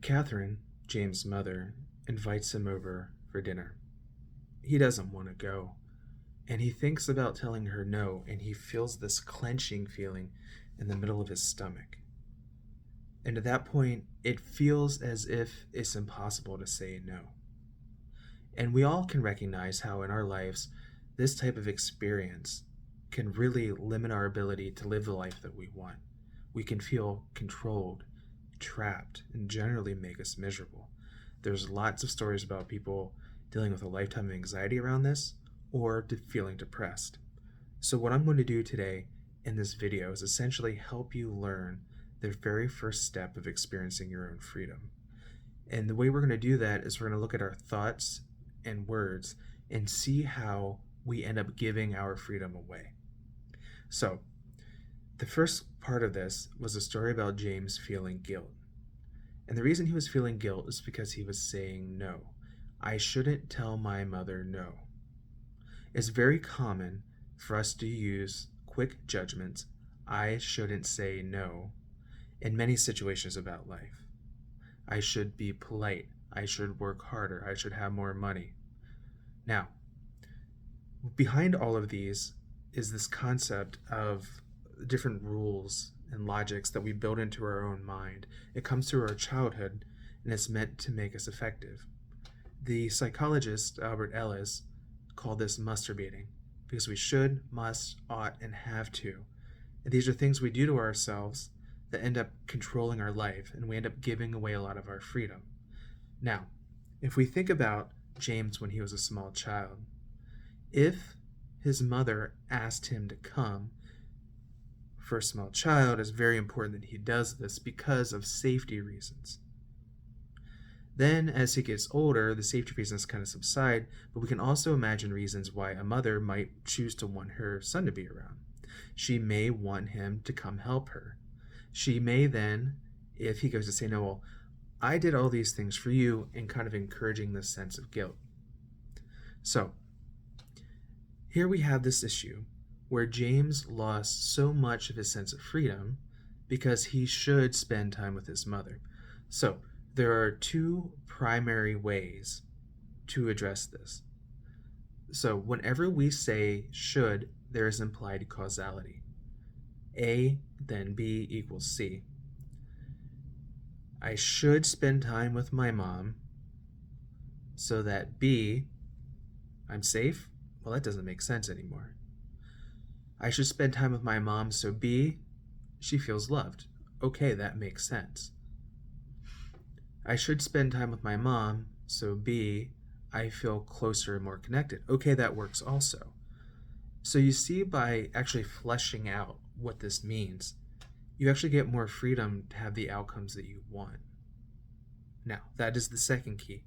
Catherine, James' mother, invites him over for dinner. He doesn't want to go, and he thinks about telling her no, and he feels this clenching feeling in the middle of his stomach. And at that point, it feels as if it's impossible to say no. And we all can recognize how in our lives, this type of experience can really limit our ability to live the life that we want. We can feel controlled, trapped, and generally make us miserable. There's lots of stories about people dealing with a lifetime of anxiety around this or feeling depressed. So what I'm going to do today in this video is essentially help you learn the very first step of experiencing your own freedom. And the way we're going to do that is we're going to look at our thoughts and words and see how we end up giving our freedom away. So, the first part of this was a story about James feeling guilt. And the reason he was feeling guilt is because he was saying no. I shouldn't tell my mother no. It's very common for us to use quick judgments, I shouldn't say no, in many situations about life. I should be polite. I should work harder. I should have more money. Now, behind all of these is this concept of different rules and logics that we build into our own mind. It comes through our childhood, and it's meant to make us effective. The psychologist, Albert Ellis, called this masturbating, because we should, must, ought, and have to. And these are things we do to ourselves that end up controlling our life, and we end up giving away a lot of our freedom. Now, if we think about James when he was a small child, if his mother asked him to come, for a small child, it's very important that he does this because of safety reasons. Then, as he gets older, the safety reasons kind of subside, but we can also imagine reasons why a mother might choose to want her son to be around. She may want him to come help her. She may then, if he goes to say, no, well, I did all these things for you, and kind of encouraging this sense of guilt. So, here we have this issue where James lost so much of his sense of freedom because he should spend time with his mother. So, there are two primary ways to address this. So, whenever we say should, there is implied causality. A then B equals C. I should spend time with my mom so that B, I'm safe? Well, that doesn't make sense anymore. I should spend time with my mom so B, she feels loved. Okay, that makes sense. I should spend time with my mom so B, I feel closer and more connected. Okay, that works also. So you see, by actually fleshing out what this means, you actually get more freedom to have the outcomes that you want. Now, that is the second key.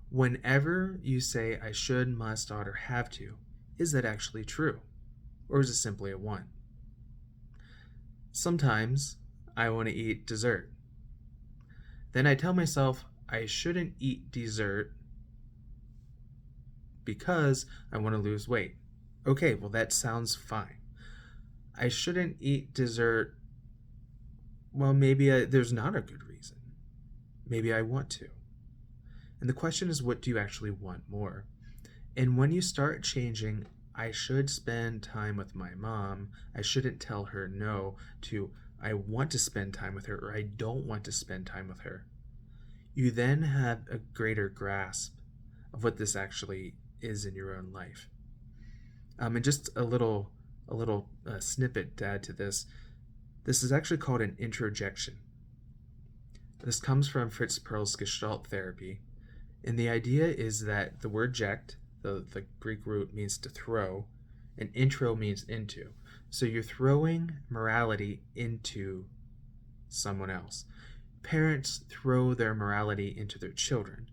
Whenever you say I should, must, ought, or have to, is that actually true? Or is it simply a want? Sometimes I want to eat dessert. Then I tell myself I shouldn't eat dessert because I want to lose weight. Okay, well, that sounds fine. I shouldn't eat dessert. Well, maybe there's not a good reason. Maybe I want to. And the question is, what do you actually want more? And when you start changing, I should spend time with my mom, I shouldn't tell her no, to I want to spend time with her, or I don't want to spend time with her, you then have a greater grasp of what this actually is in your own life. And just a little snippet to add to this. This is actually called an interjection. This comes from Fritz Perls Gestalt therapy. And the idea is that the word jekt, the Greek root, means to throw, and intro means into. So you're throwing morality into someone else. Parents throw their morality into their children,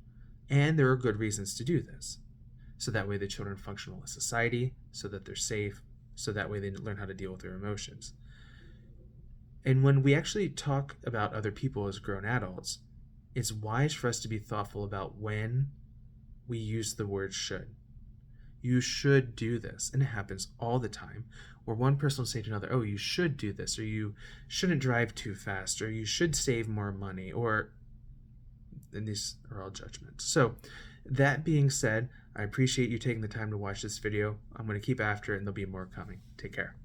and there are good reasons to do this. So that way the children function well in society, so that they're safe, so that way they learn how to deal with their emotions. And when we actually talk about other people as grown adults, it's wise for us to be thoughtful about when we use the word should. You should do this. And it happens all the time, where one person will say to another, oh, you should do this, or you shouldn't drive too fast, or you should save more money, or And these are all judgments. So that being said, I appreciate you taking the time to watch this video. I'm going to keep after it, and there'll be more coming. Take care.